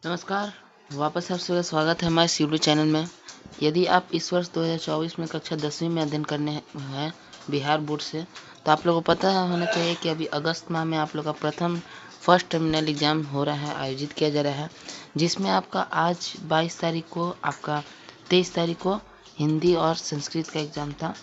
नमस्कार। वापस आप सभी का स्वागत है हमारे यूट्यूब चैनल में। यदि आप इस वर्ष 2024 में कक्षा 10वीं में अध्ययन करने हैं बिहार बोर्ड से, तो आप लोगों को पता होना चाहिए कि अभी अगस्त माह में आप लोग का प्रथम फर्स्ट टर्मिनल एग्ज़ाम हो रहा है, आयोजित किया जा रहा है, जिसमें आपका आज 22 तारीख को, आपका 23 तारीख को हिंदी और संस्कृत का एग्ज़ाम था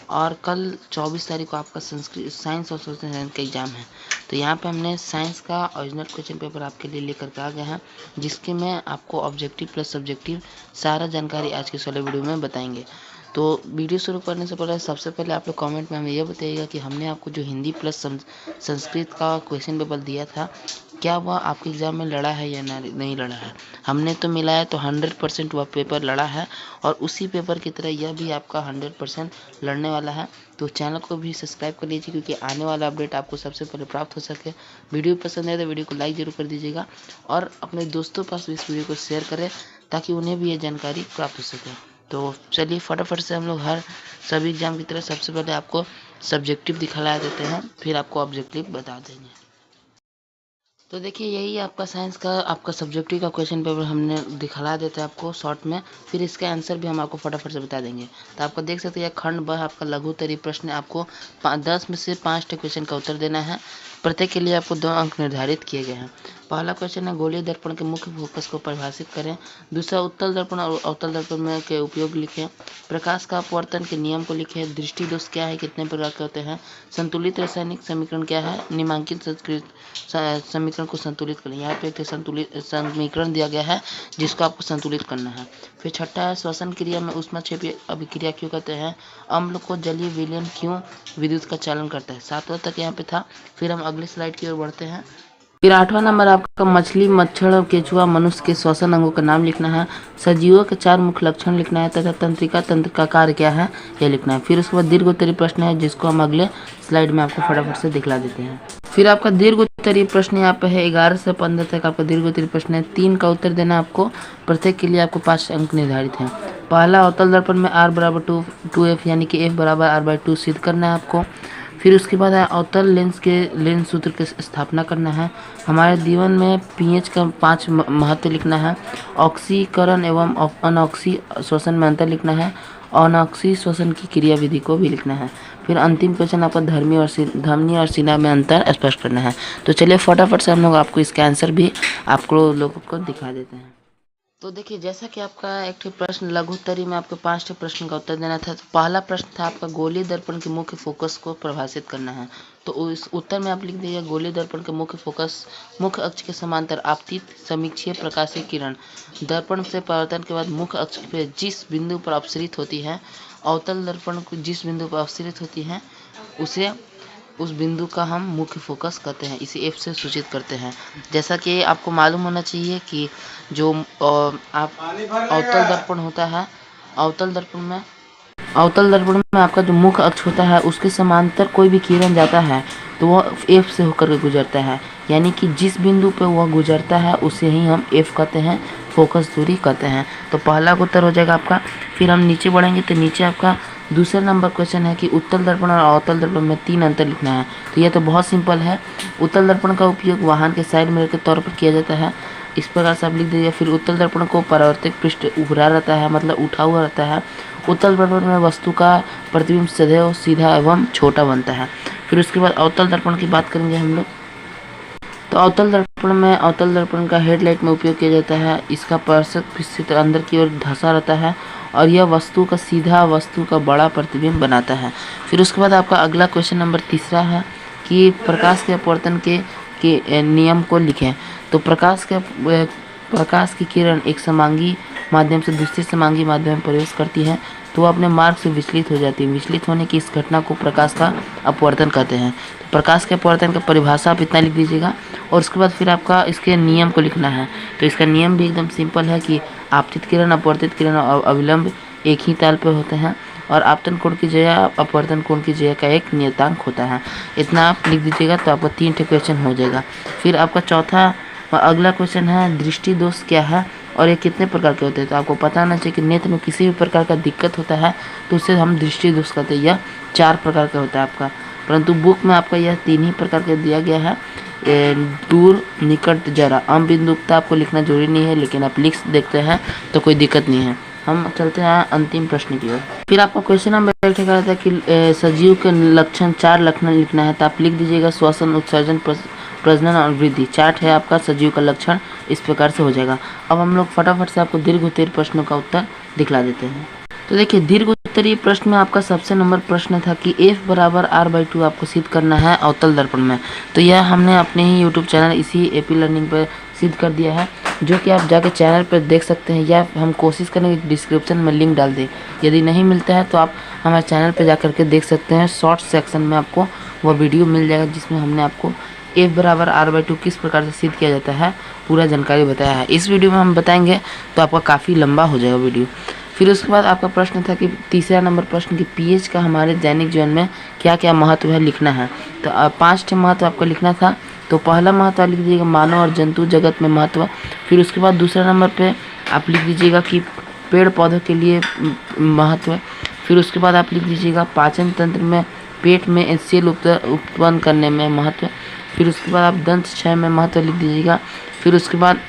और कल 24 तारीख को आपका संस्कृत साइंस और सोशल साइंस का एग्ज़ाम है। तो यहाँ पे हमने साइंस का ओरिजिनल क्वेश्चन पेपर आपके लिए लेकर के आ गए हैं, जिसके में आपको ऑब्जेक्टिव प्लस सब्जेक्टिव सारा जानकारी आज के इस वाले वीडियो में बताएंगे। तो वीडियो शुरू करने से पहले सबसे पहले आप लोग कमेंट में हमें यह बताइएगा कि हमने आपको जो हिंदी प्लस संस्कृत का क्वेश्चन पेपर दिया था, क्या वह आपके एग्ज़ाम में लड़ा है या नहीं लड़ा है। हमने तो मिलाया तो 100% वह पेपर लड़ा है और उसी पेपर की तरह यह भी आपका 100% लड़ने वाला है। तो चैनल को भी सब्सक्राइब कर लीजिए, क्योंकि आने वाला अपडेट आपको सबसे पहले प्राप्त हो सके। वीडियो पसंद है तो वीडियो को लाइक जरूर कर दीजिएगा और अपने दोस्तों पास भी इस वीडियो को शेयर करें, ताकि उन्हें भी ये जानकारी प्राप्त हो सके। तो चलिए फटाफट से हम लोग हर सभी एग्जाम की तरह सबसे पहले आपको सब्जेक्टिव दिखला देते हैं, फिर आपको ऑब्जेक्टिव बता देंगे। तो देखिए, यही आपका साइंस का आपका सब्जेक्टिव का क्वेश्चन पेपर हमने दिखला देते हैं आपको शॉर्ट में, फिर इसका आंसर भी हम आपको फटाफट से बता देंगे। तो आपको देख सकते हैं यह खंड ब आपका लघुत्तरीय प्रश्न, आपको 10 में से 5 क्वेश्चन का उत्तर देना है। प्रत्येक के लिए आपको 2 अंक निर्धारित किए गए हैं। पहला क्वेश्चन है, गोलीय दर्पण के मुख्य फोकस को परिभाषित करें। दूसरा, उत्तल दर्पण और अवतल दर्पण में के उपयोग लिखें। प्रकाश का अपवर्तन के नियम को लिखें। दृष्टि दोष क्या है, कितने प्रकार के होते हैं। संतुलित रासायनिक समीकरण क्या है। निम्नांकित समीकरण को संतुलित करें। यहाँ पे एक संतुलित समीकरण दिया गया है, जिसको आपको संतुलित करना है। फिर छठा है, श्वसन क्रिया में ऊष्माक्षेपीय अभिक्रिया क्यों कहते हैं। अम्ल को जलीय विलयन क्यों विद्युत का चालन करता है। 7वां तक यहाँ पे था। फिर हम अगले स्लाइड की ओर बढ़ते हैं। फिर 8वां नंबर आपका मछली, मच्छर, केचुआ, मनुष्य के श्वसन अंगों का नाम लिखना है। सजीवों के 4 मुख्य लक्षण लिखना है तथा तंत्रिका तंत्र का कार्य क्या है यह लिखना है। फिर उसके बाद दीर्घ उत्तरीय प्रश्न है, जिसको हम अगले स्लाइड में आपको फटाफट से दिखला देते हैं। फिर आपका दीर्घ उत्तरीय प्रश्न यहाँ पे है, 11 से 15 तक आपका दीर्घ उत्तरीय प्रश्न है। 3 का उत्तर देना आपको, प्रत्येक के लिए आपको 5 अंक निर्धारित हैं। पहला, अवतल दर्पण में R बराबर 2F यानी कि F बराबर R/2 सिद्ध करना है आपको। फिर उसके बाद है अवतल लेंस के लेंस सूत्र की स्थापना करना है। हमारे जीवन में पीएच का 5 महत्व लिखना है। ऑक्सीकरण एवं अनऑक्सी श्वसन में अंतर लिखना है। अनऑक्सी श्वसन की क्रिया विधि को भी लिखना है। फिर अंतिम क्वेश्चन आपका धमनी और सीना में अंतर स्पष्ट करना है। तो चलिए फटाफट से हम लोग आपको इसका आंसर भी आपको लोगों को दिखा देते हैं। तो देखिए, जैसा कि आपका एक प्रश्न लघुत्तरी में आपको 5 प्रश्न का उत्तर देना था। तो पहला प्रश्न था आपका, गोलीय दर्पण के मुख्य फोकस को परिभाषित करना है। तो इस उत्तर में आप लिख दीजिए, गोलीय दर्पण के मुख्य फोकस मुख्य अक्ष के समांतर आपतित समीक्षीय प्रकाशीय किरण दर्पण से परावर्तन के बाद मुख्य अक्ष पे जिस बिंदु पर अपसरित होती है, अवतल दर्पण को जिस बिंदु पर अपसरित होती है, उसे उस बिंदु का हम मुख्य फोकस कहते हैं। इसे F से सूचित करते हैं। जैसा कि आपको मालूम होना चाहिए कि जो आप अवतल दर्पण होता है, अवतल दर्पण में आपका जो मुख्य अक्ष होता है, उसके समांतर कोई भी किरण जाता है तो वह F से होकर के गुजरता है। यानी कि जिस बिंदु पे वह गुजरता है उसे ही हम F कहते हैं, फोकस दूरी कहते हैं। तो पहला उत्तर हो जाएगा आपका। फिर हम नीचे बढ़ेंगे तो नीचे आपका दूसरा नंबर क्वेश्चन है कि उत्तल दर्पण और अवतल दर्पण में 3 अंतर लिखना है। तो यह तो बहुत सिंपल है। उत्तल दर्पण का उपयोग वाहन के साइड मिरर के तौर पर किया जाता है, इस प्रकार से आप लिख दीजिए। फिर उत्तल दर्पण को परावर्तित पृष्ठ उभरा रहता है, मतलब उठा हुआ रहता है। उत्तल दर्पण में वस्तु का प्रतिबिंब सदैव सीधा एवं छोटा बनता है। फिर उसके बाद अवतल दर्पण की बात करेंगे हम लोग। तो अवतल दर्पण का हेडलाइट में उपयोग किया जाता है। इसका पार्श्व स्थित अंदर की ओर धंसा रहता है और यह वस्तु का बड़ा प्रतिबिंब बनाता है। फिर उसके बाद आपका अगला क्वेश्चन नंबर 3 है कि प्रकाश के अपवर्तन के नियम को लिखें। तो प्रकाश की किरण एक समांगी माध्यम से दूसरे समांगी माध्यम में प्रवेश करती है, तो वह अपने मार्ग से विचलित हो जाती है। विचलित होने की इस घटना को प्रकाश का अपवर्तन कहते हैं। तो प्रकाश के अपवर्तन का परिभाषा आप इतना लिख दीजिएगा और उसके बाद फिर आपका इसके नियम को लिखना है। तो इसका नियम भी एकदम सिंपल है कि आपतित किरण, अपवर्तित किरण और अविलंब एक ही ताल पर होते हैं और आपतन कोण की जगह अपवर्तन कोण की जगह का एक नियतांक होता है। इतना आप लिख दीजिएगा तो आपका 3 क्वेश्चन हो जाएगा। फिर आपका चौथा अगला क्वेश्चन है, दृष्टि दोष क्या है और ये कितने प्रकार के होते हैं। तो आपको पता होना चाहिए कि नेत्र में किसी भी प्रकार का दिक्कत होता है तो उसे हम दृष्टि दोष कहते हैं। यह 4 प्रकार का होता है आपका, परंतु बुक में आपका यह 3 ही प्रकार का दिया गया है। दूर निकट जरा। अम बिंदुकता आपको लिखना जरूरी नहीं है, लेकिन आप लिख देखते हैं तो कोई दिक्कत नहीं है। हम चलते हैं अंतिम प्रश्न की ओर। फिर आपका क्वेश्चन नंबर 1 कहा था कि सजीव के लक्षण 4 लक्षण लिखना है, तो आप लिख दीजिएगा श्वसन, उत्सर्जन, प्रजनन और वृद्धि। चार्ट है आपका सजीव का लक्षण, इस प्रकार से हो जाएगा। अब हम लोग फटाफट से आपको दीर्घ उत्तरीय प्रश्नों का उत्तर दिखला देते हैं। तो देखिए, दीर्घ उत्तरीय प्रश्न में आपका सबसे नंबर प्रश्न था कि F बराबर R/2 आपको सिद्ध करना है अवतल दर्पण में। तो यह हमने अपने ही YouTube चैनल इसी AP लर्निंग पर सिद्ध कर दिया है, जो कि आप जाकर चैनल पर देख सकते हैं, या हम कोशिश करेंगे डिस्क्रिप्शन में लिंक डाल दें। यदि नहीं मिलता है तो आप हमारे चैनल पर जाकर के देख सकते हैं। शॉर्ट सेक्शन में आपको वह वीडियो मिल जाएगा, जिसमें हमने आपको F बराबर R/2 किस प्रकार से सिद्ध किया जाता है पूरा जानकारी बताया है। इस वीडियो में हम बताएंगे तो आपका काफ़ी लंबा हो जाएगा वीडियो। फिर उसके बाद आपका प्रश्न था कि तीसरा नंबर प्रश्न कि pH का हमारे दैनिक जीवन में क्या क्या महत्व है लिखना है। तो 5 महत्व आपको लिखना था। तो पहला महत्व लिख दीजिएगा मानव और जंतु जगत में महत्व। फिर उसके बाद दूसरा नंबर पे आप लिख दीजिएगा कि पेड़ पौधों के लिए महत्व। फिर उसके बाद आप लिख दीजिएगा पाचन तंत्र में पेट में एसिड उत्पन्न करने में महत्व। फिर उसके बाद आप दंत क्षय में महत्व लिख दीजिएगा। फिर उसके बाद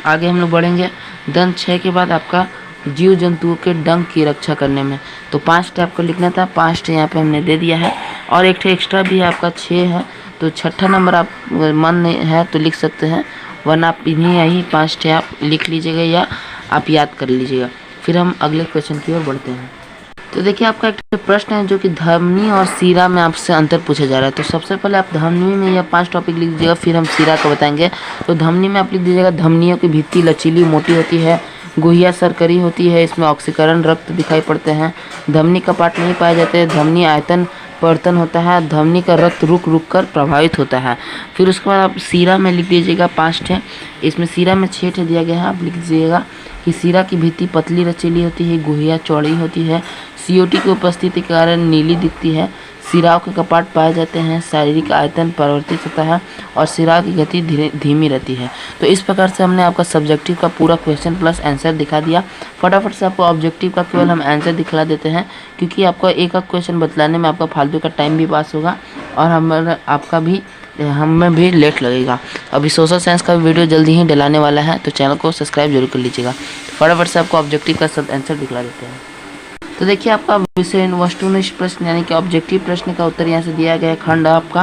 आगे हम लोग बढ़ेंगे। दंत क्षय के बाद आपका जीव जंतुओं के डंक की रक्षा करने में। तो 5 आपको लिखना था, 5 यहाँ पे हमने दे दिया है, और एक एक्स्ट्रा भी आपका 6 है। तो 6ठा नंबर आप मन नहीं है तो लिख सकते हैं, वरना आप इन्हीं यही 5 आप लिख लीजिएगा या आप याद कर लीजिएगा। फिर हम अगले क्वेश्चन की ओर बढ़ते हैं। तो देखिए, आपका एक प्रश्न है जो कि धमनी और सीरा में आपसे अंतर पूछा जा रहा है। तो सबसे पहले आप धमनी में यह 5 टॉपिक लिख दीजिएगा, फिर हम सीरा का बताएंगे। तो धमनी में आप लिख दीजिएगा धमनियों की भित्ति लचीली मोटी होती है, गुहिया सरकरी होती है, इसमें ऑक्सीकरण रक्त दिखाई पड़ते हैं, धमनी कपाट नहीं पाए जाते, धमनी आयतन परिवर्तन होता है, धमनी का रक्त रुक रुक कर प्रभावित होता है। फिर उसके बाद आप सीरा में लिख दीजिएगा 5 ठे, इसमें सीरा में 6 ठे दिया गया है। आप लिख दीजिएगा कि सीरा की भित्ति पतली रचीली होती है, गुहिया चौड़ी होती है, CO2 की उपस्थिति के कारण नीली दिखती है, सिराओं के कपाट पाए जाते हैं, शारीरिक आयतन परिवर्तित होता है और सिरा की गति धीमी रहती है। तो इस प्रकार से हमने आपका सब्जेक्टिव का पूरा क्वेश्चन प्लस आंसर दिखा दिया। फटाफट से आपको ऑब्जेक्टिव का केवल हम आंसर दिखला देते हैं, क्योंकि आपको एक क्वेश्चन बतलाने में आपका फालतू का टाइम भी पास होगा और हमें भी लेट लगेगा। अभी सोशल साइंस का वीडियो जल्दी ही डलाने वाला है, तो चैनल को सब्सक्राइब जरूर कर लीजिएगा। फटाफट से आपको ऑब्जेक्टिव का सब आंसर दिखला देते हैं। तो देखिए, आपका विषय वस्तुनिष्ठ प्रश्न यानी कि ऑब्जेक्टिव प्रश्न का उत्तर यहाँ से दिया गया है। खंड आपका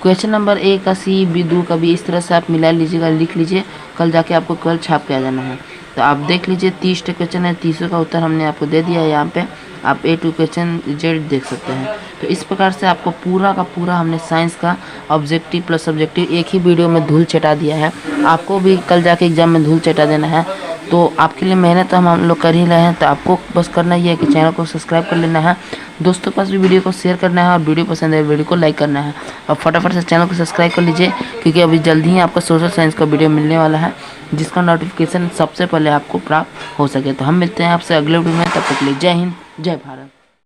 क्वेश्चन नंबर A का C, B, 2 का B, इस तरह से आप मिला लीजिएगा, लिख लीजिए, कल जाके आपको केवल छाप के आ जाना है। तो आप देख लीजिए 30 क्वेश्चन है, 30 का उत्तर हमने आपको दे दिया है। यहाँ पे आप A to क्वेश्चन Z देख सकते हैं। तो इस प्रकार से आपको पूरा का पूरा हमने साइंस का ऑब्जेक्टिव प्लस सब्जेक्टिव एक ही वीडियो में धूल चटा दिया है। आपको भी कल जाके एग्जाम में धूल चटा देना है, तो आपके लिए मेहनत तो हम लोग कर ही रहे हैं। तो आपको बस करना ही है कि चैनल को सब्सक्राइब कर लेना है, दोस्तों पास भी वीडियो को शेयर करना है, और वीडियो पसंद है वीडियो को लाइक करना है। और फटाफट से चैनल को सब्सक्राइब कर लीजिए, क्योंकि अभी जल्दी ही आपका सोशल साइंस का वीडियो मिलने वाला है, जिसका नोटिफिकेशन सबसे पहले आपको प्राप्त हो सके। तो हम मिलते हैं आपसे अगले वीडियो में, तब तक के लिए जय हिंद, जय भारत।